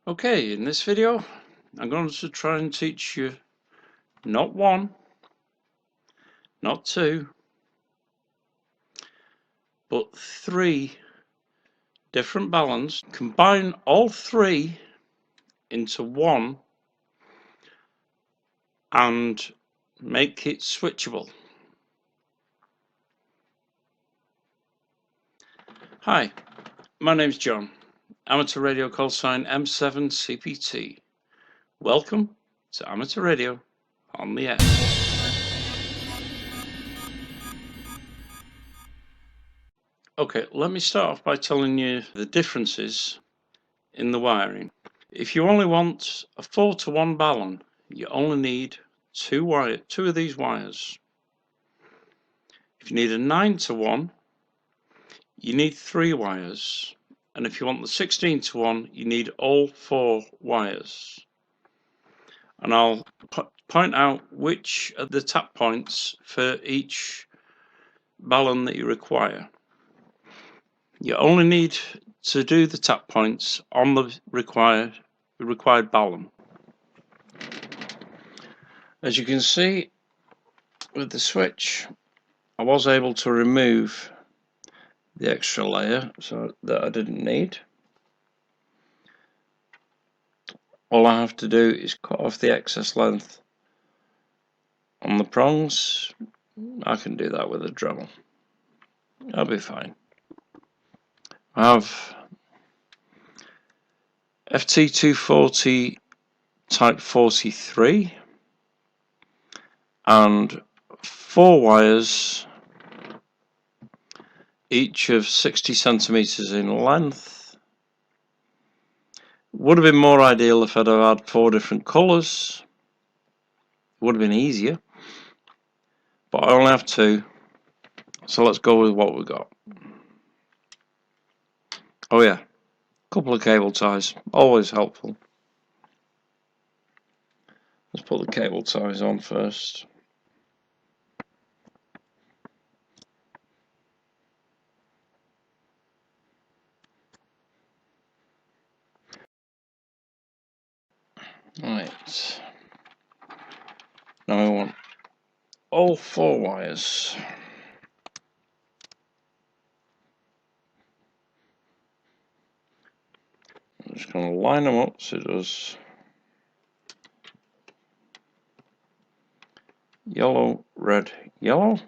Okay, in this video I'm going to try and teach you not one, not two, but three different baluns. Combine all three into one and make it switchable. Hi, my name's John, amateur radio call sign M7CPT. Welcome to Amateur Radio on the S. Okay, let me start off by telling you the differences in the wiring. If you only want a 4-to-1 balun, you only need two of these wires. If you need a 9-to-1, you need 3 wires. And if you want the 16-to-1, you need all 4 wires. And I'll point out which are the tap points for each balun that you require. You only need to do the tap points on the required balun. As you can see with the switch, I was able to remove the extra layer so that I didn't need. All I have to do is cut off the excess length on the prongs. I can do that with a Dremel. I'll be fine. I have FT240 type 43 and 4 wires, each of 60 centimeters in length. Would have been more ideal if I'd have had 4 different colors. Would have been easier, but I only have 2, so let's go with what we got. Oh yeah, a couple of cable ties, always helpful. Let's put the cable ties on first. Right, now I want all 4 wires. I'm just going to line them up so it does yellow, red, yellow.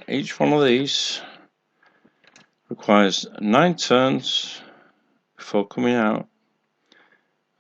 Each one of these requires 9 turns before coming out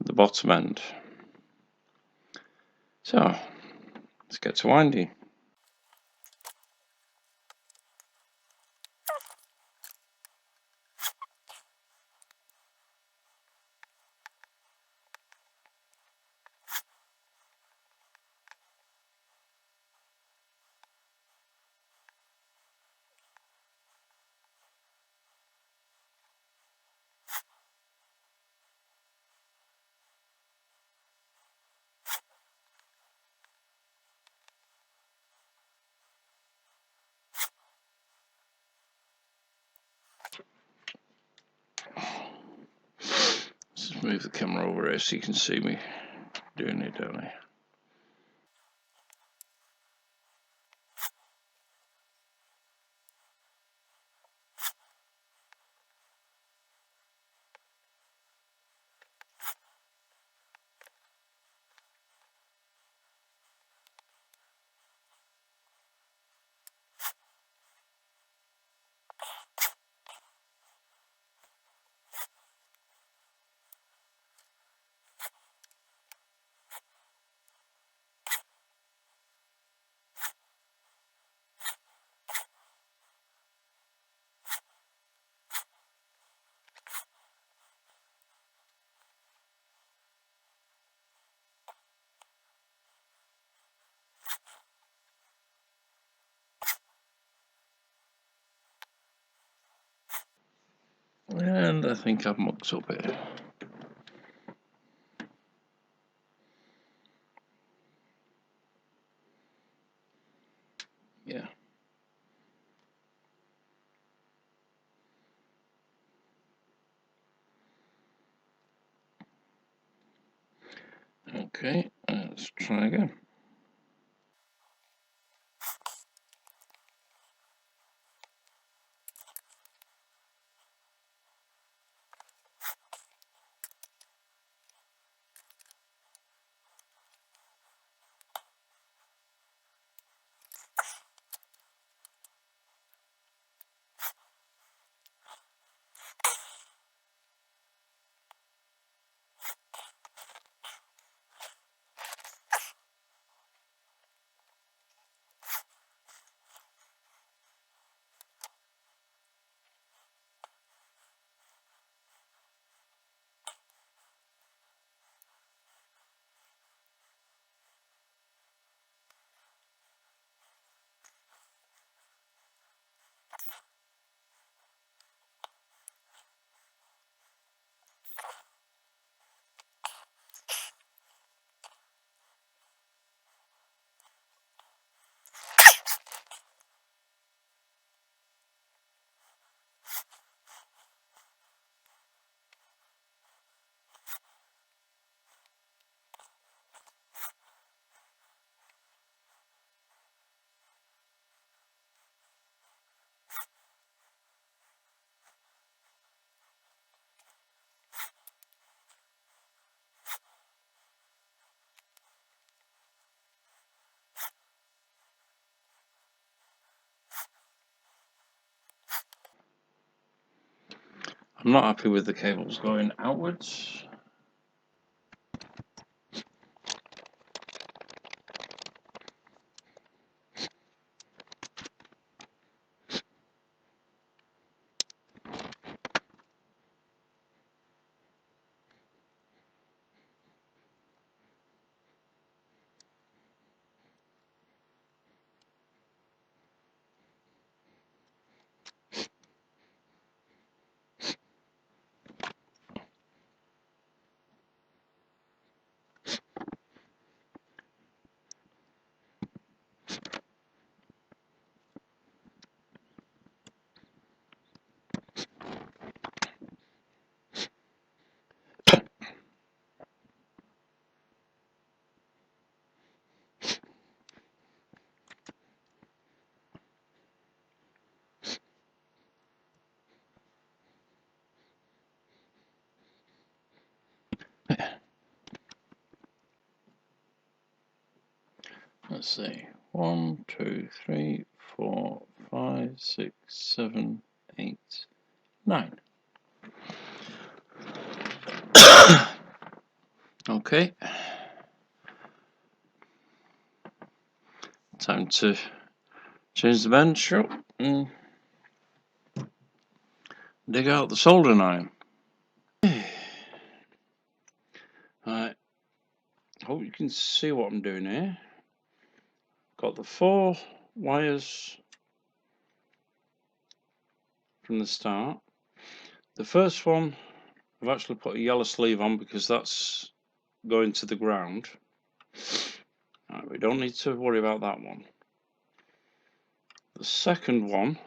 at the bottom end. So let's get to winding. Let's just move the camera over here so you can see me doing it, don't I? And I think I've mucked up here. Yeah. Okay, let's try again. I'm not happy with the cables going outwards. Let's see. 1, 2, 3, 4, 5, 6, 7, 8, 9. Okay. Time to change the bench up and dig out the soldering iron. Right. Hope you can see what I'm doing here. Got the 4 wires from the start. The first one I've actually put a yellow sleeve on because that's going to the ground. Right, we don't need to worry about that one. The second one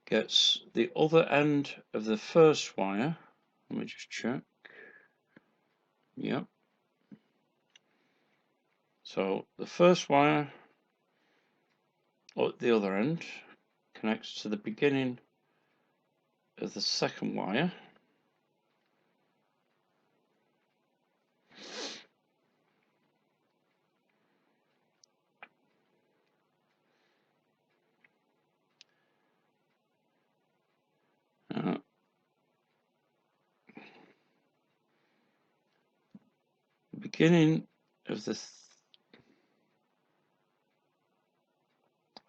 gets the other end of the first wire. Let me just check. Yep. So the first wire at the other end connects to the beginning of the second wire. The beginning of the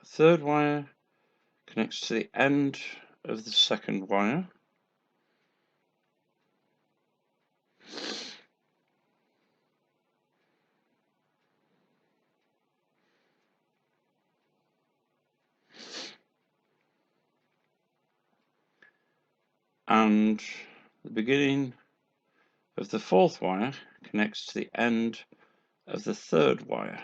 third wire connects to the end of the second wire. And the beginning of the fourth wire connects to the end of the third wire.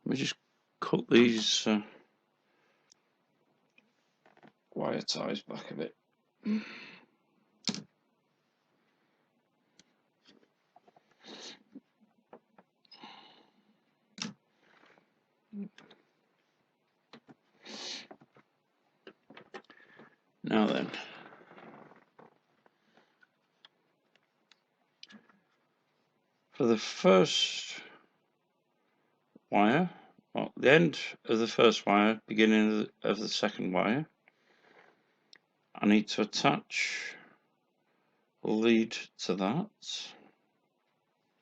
Let me just cut these wire ties back a bit. Now then, for the first wire, well, the end of the first wire, beginning of the second wire, I need to attach a lead to that.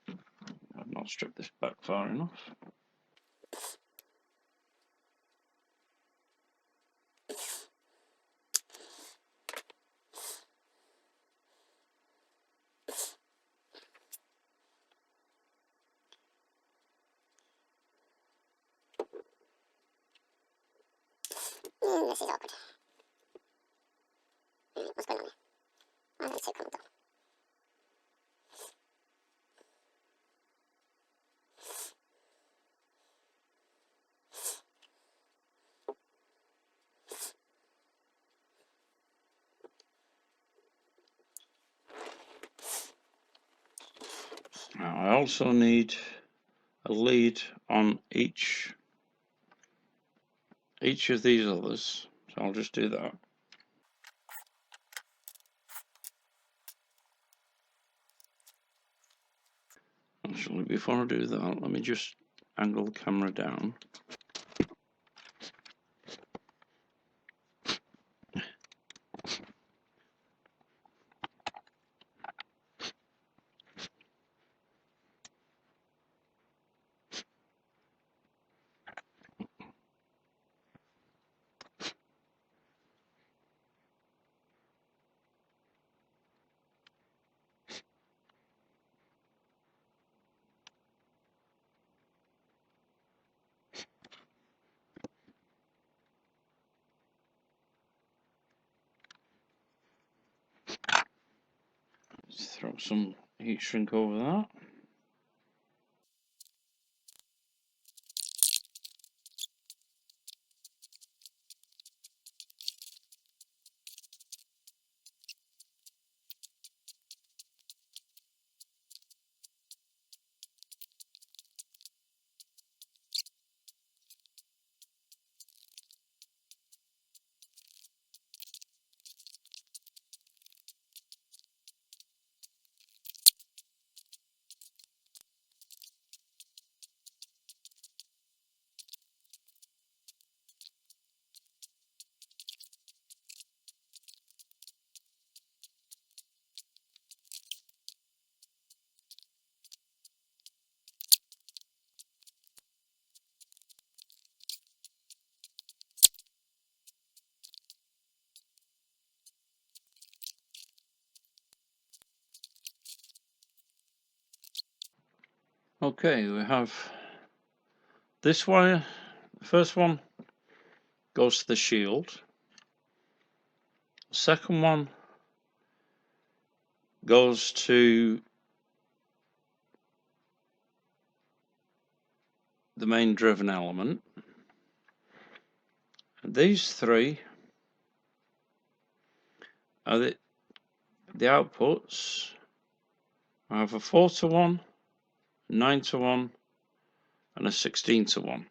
I've not stripped this back far enough. This is awkward. What's going on here? Why is it so comical? Now I also need a lead on each of these others, so I'll just do that. Actually, before I do that, let me just angle the camera down. Let's throw some heat shrink over that. Okay, we have this wire. The first one goes to the shield. The second one goes to the main driven element. And these three are the outputs. I have a 4-to-1, 9-to-1, and a 16-to-1.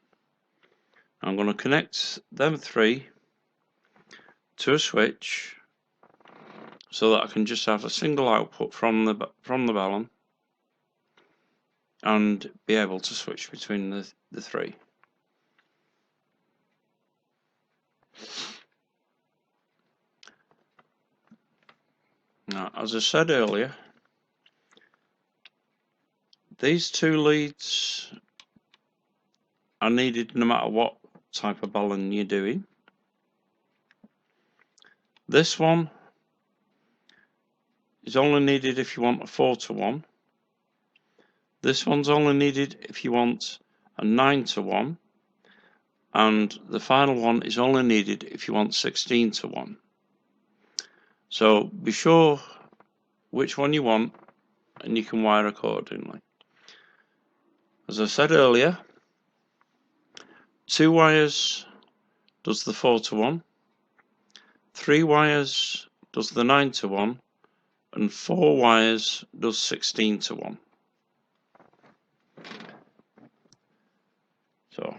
I'm going to connect them three to a switch so that I can just have a single output from the balun and be able to switch between the three. Now, as I said earlier, these two leads are needed no matter what type of balun you're doing. This one is only needed if you want a 4-to-1. This one's only needed if you want a 9-to-1. And the final one is only needed if you want 16-to-1. So be sure which one you want and you can wire accordingly. As I said earlier, 2 wires does the 4 to 1, 3 wires does the 9 to 1, and 4 wires does 16 to 1. So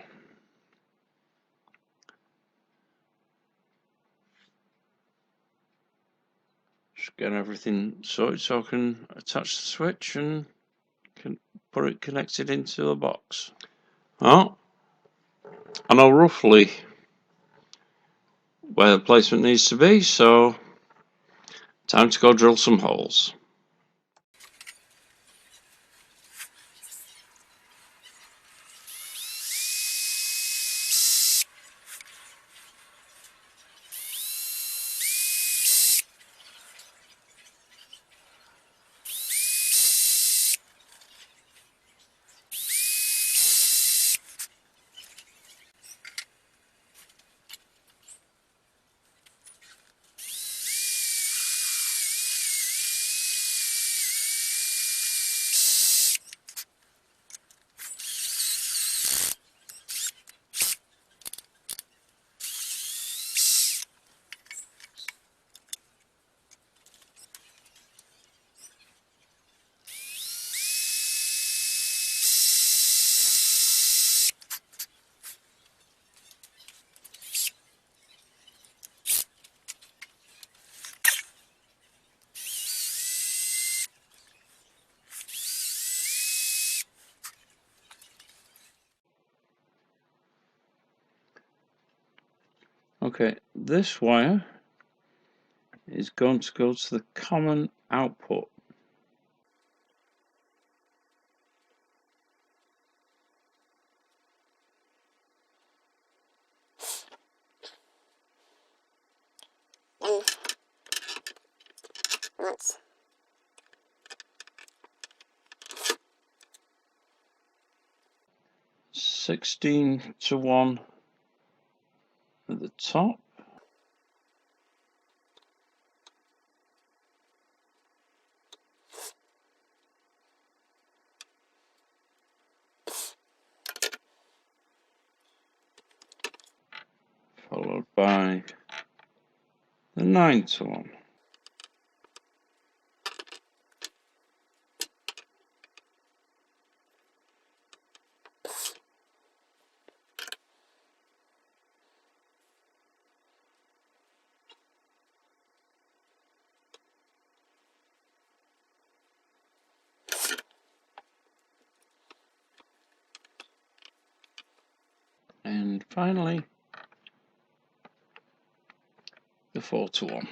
just get everything sorted so I can attach the switch and can put it connected into the box. Oh, I know roughly where the placement needs to be, so time to go drill some holes. Okay, this wire is going to go to the common output. Then once 16 to 1 at the top. Followed by the 9 to 1. And finally, the 4 to 1.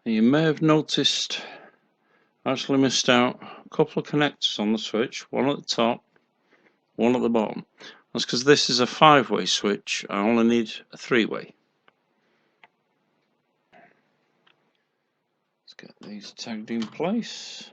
And you may have noticed I actually missed out a couple of connectors on the switch, one at the top, one at the bottom. That's because this is a 5-way switch. I only need a 3-way. Let's get these tagged in place.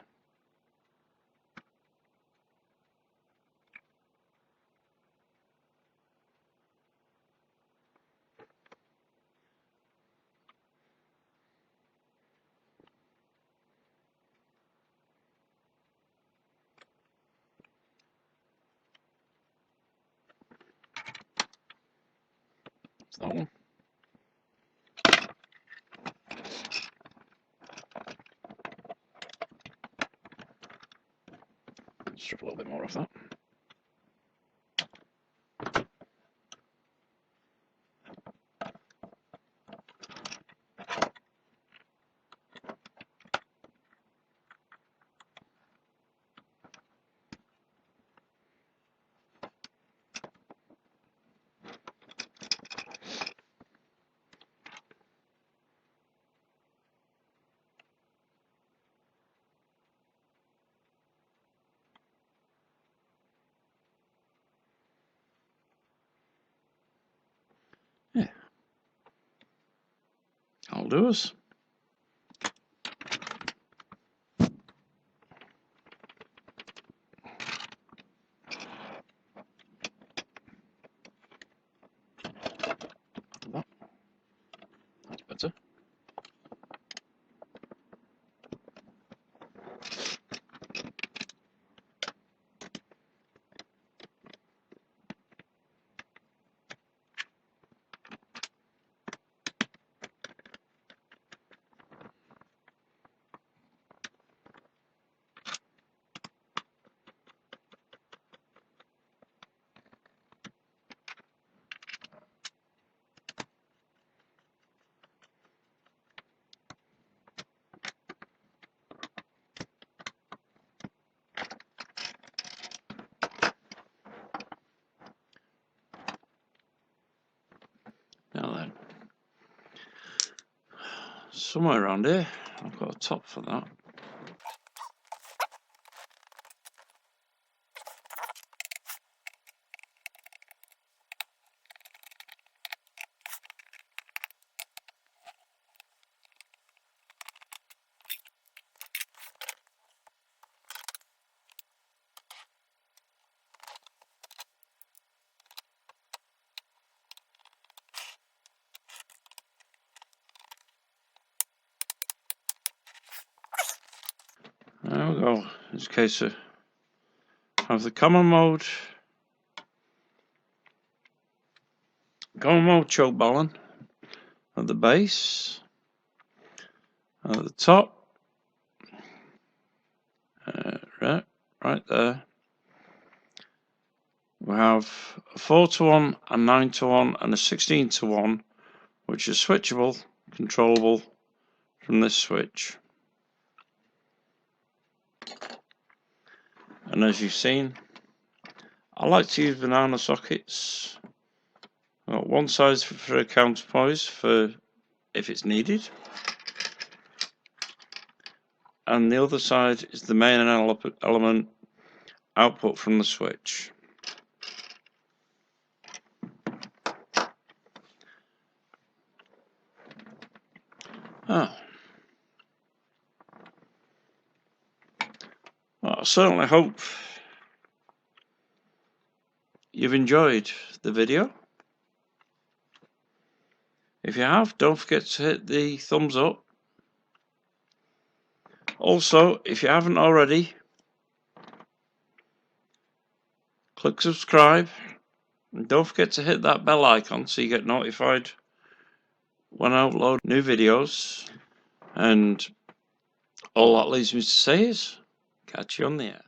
That's that one. Strip a little bit more off that. Yeah, I'll do us. That. somewhere around here. I've got a top for that. There we go. It's a case of have the common mode choke balun at the base, at the top, right there. We have a 4:1, a 9:1, and a 16:1, which is switchable, controllable from this switch. And as you've seen, I like to use banana sockets. I've got one side for a counterpoise for if it's needed, and the other side is the main element output from the switch. Well, I certainly hope you've enjoyed the video. If you have, don't forget to hit the thumbs up. Also, if you haven't already, click subscribe and don't forget to hit that bell icon so you get notified when I upload new videos. And all that leaves me to say is catch you on the air.